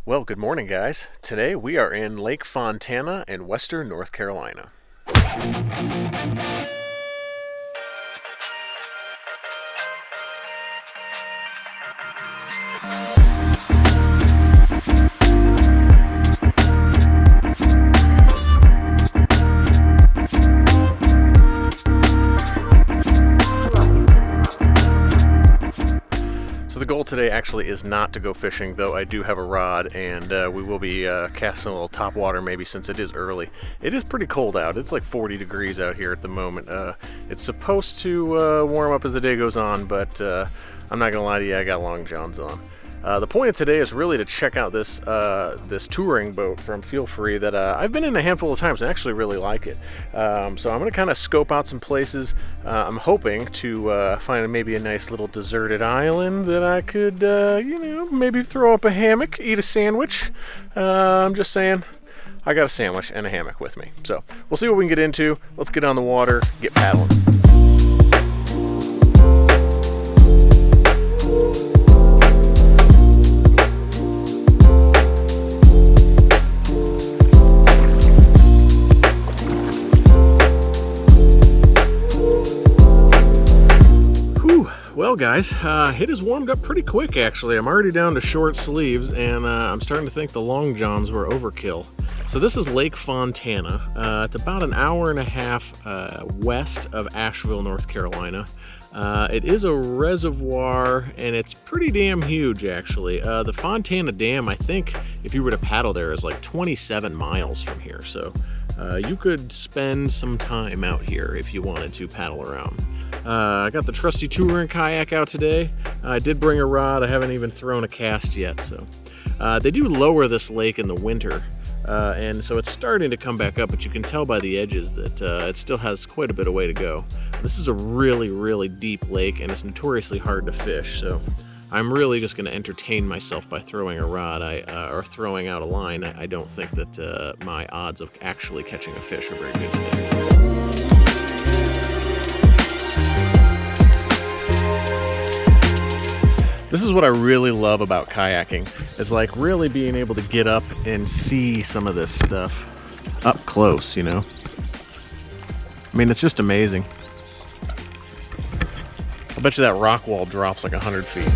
Well, good morning, guys. Today we are in Lake Fontana in western North Carolina. So the goal today actually is not to go fishing, though I do have a rod, and we will be casting a little top water maybe since it is early. It is pretty cold out. It's like 40 degrees out here at the moment. It's supposed to warm up as the day goes on, but I'm not gonna lie to you, I got long johns on. The point of today is really to check out this this touring boat from Feelfree that I've been in a handful of times and actually really like it. So I'm going to kind of scope out some places. I'm hoping to find maybe a nice little deserted island that I could, maybe throw up a hammock, eat a sandwich. I'm just saying, I got a sandwich and a hammock with me. So we'll see what we can get into. Let's get on the water, get paddling. Well, guys, it has warmed up pretty quick, actually. I'm already down to short sleeves, and I'm starting to think the long johns were overkill. So this is Lake Fontana. It's about an hour and a half west of Asheville, North Carolina. It is a reservoir, and it's pretty damn huge, actually. The Fontana Dam, I think, if you were to paddle there, is like 27 miles from here. So you could spend some time out here if you wanted to paddle around. I got the trusty touring kayak out today. I did bring a rod. I haven't even thrown a cast yet. So they do lower this lake in the winter, and so it's starting to come back up, but you can tell by the edges that it still has quite a bit of way to go. This is a really, really deep lake, and it's notoriously hard to fish. So I'm really just going to entertain myself by throwing a rod or throwing out a line. I don't think that my odds of actually catching a fish are very good today. This is what I really love about kayaking, is like really being able to get up and see some of this stuff up close, you know? I mean, it's just amazing. I bet you that rock wall drops like 100 feet.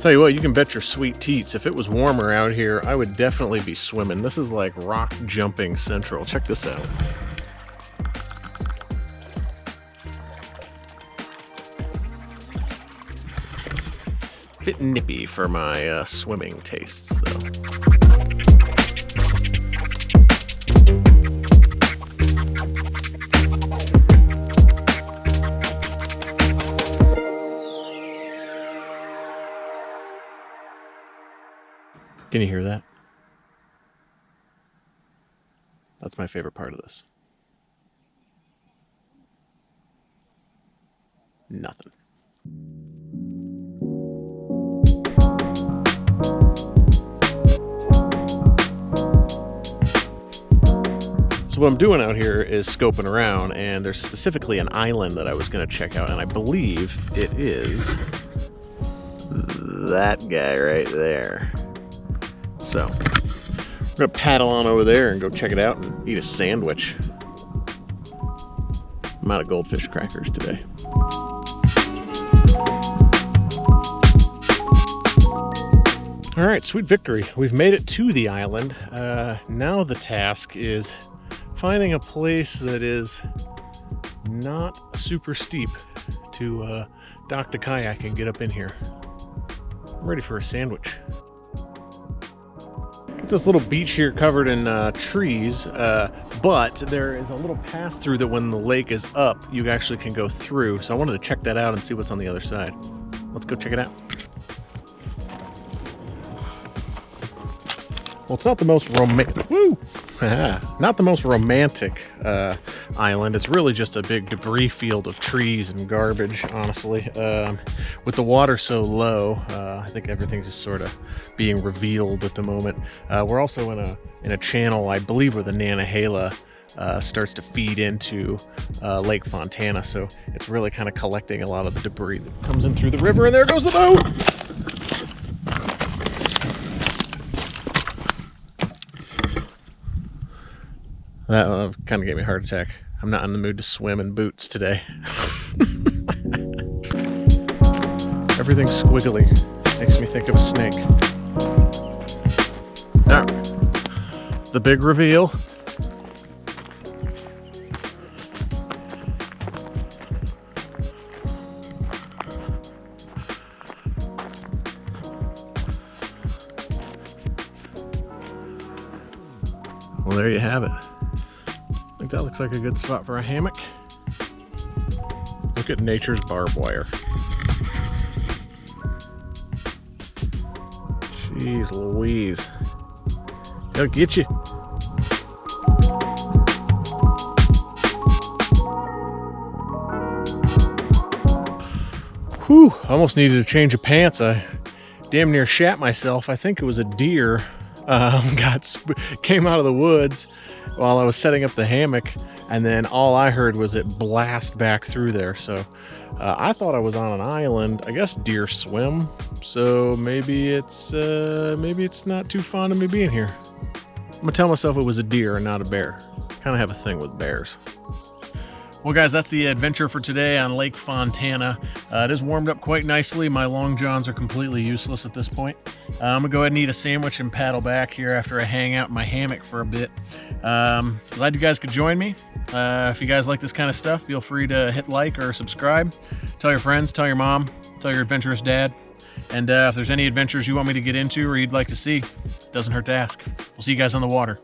Tell you what, you can bet your sweet teats, if it was warmer out here, I would definitely be swimming. This is like rock jumping central. Check this out. Bit nippy for my swimming tastes, though. Can you hear that? That's my favorite part of this. Nothing. So what I'm doing out here is scoping around, and there's specifically an island that I was going to check out, and I believe it is that guy right there. So we're gonna paddle on over there and go check it out and eat a sandwich. I'm out of goldfish crackers today. All right, sweet victory. We've made it to the island. Now the task is finding a place that is not super steep to dock the kayak and get up in here. I'm ready for a sandwich. This little beach here covered in trees, but there is a little pass through that when the lake is up, you actually can go through. So I wanted to check that out and see what's on the other side. Let's go check it out. Well, it's not the most romantic. Woo! Not the most romantic island. It's really just a big debris field of trees and garbage, honestly. With the water so low, I think everything's just sort of being revealed at the moment. We're also in a channel, I believe, where the Nantahala starts to feed into Lake Fontana, so it's really kind of collecting a lot of the debris that comes in through the river. And there goes the boat. That kind of gave me a heart attack. I'm not in the mood to swim in boots today. Everything's squiggly. Makes me think of a snake. Now, the big reveal. Well, there you have it. I think that looks like a good spot for a hammock. Look at nature's barbed wire. Jeez Louise. They'll get you. Whew, almost needed a change of pants. I damn near shat myself. I think it was a deer. Came out of the woods while I was setting up the hammock, and then all I heard was it blast back through there. So I thought I was on an island. I guess deer swim, so maybe it's not too fond of me being here. I'm gonna tell myself it was a deer and not a bear. Kind of have a thing with bears. Well, guys, that's the adventure for today on Lake Fontana. It is warmed up quite nicely. My long johns are completely useless at this point. I'm gonna go ahead and eat a sandwich and paddle back here after I hang out in my hammock for a bit. Glad you guys could join me. If you guys like this kind of stuff, feel free to hit like or subscribe. Tell your friends, tell your mom, tell your adventurous dad. And if there's any adventures you want me to get into or you'd like to see, it doesn't hurt to ask. We'll see you guys on the water.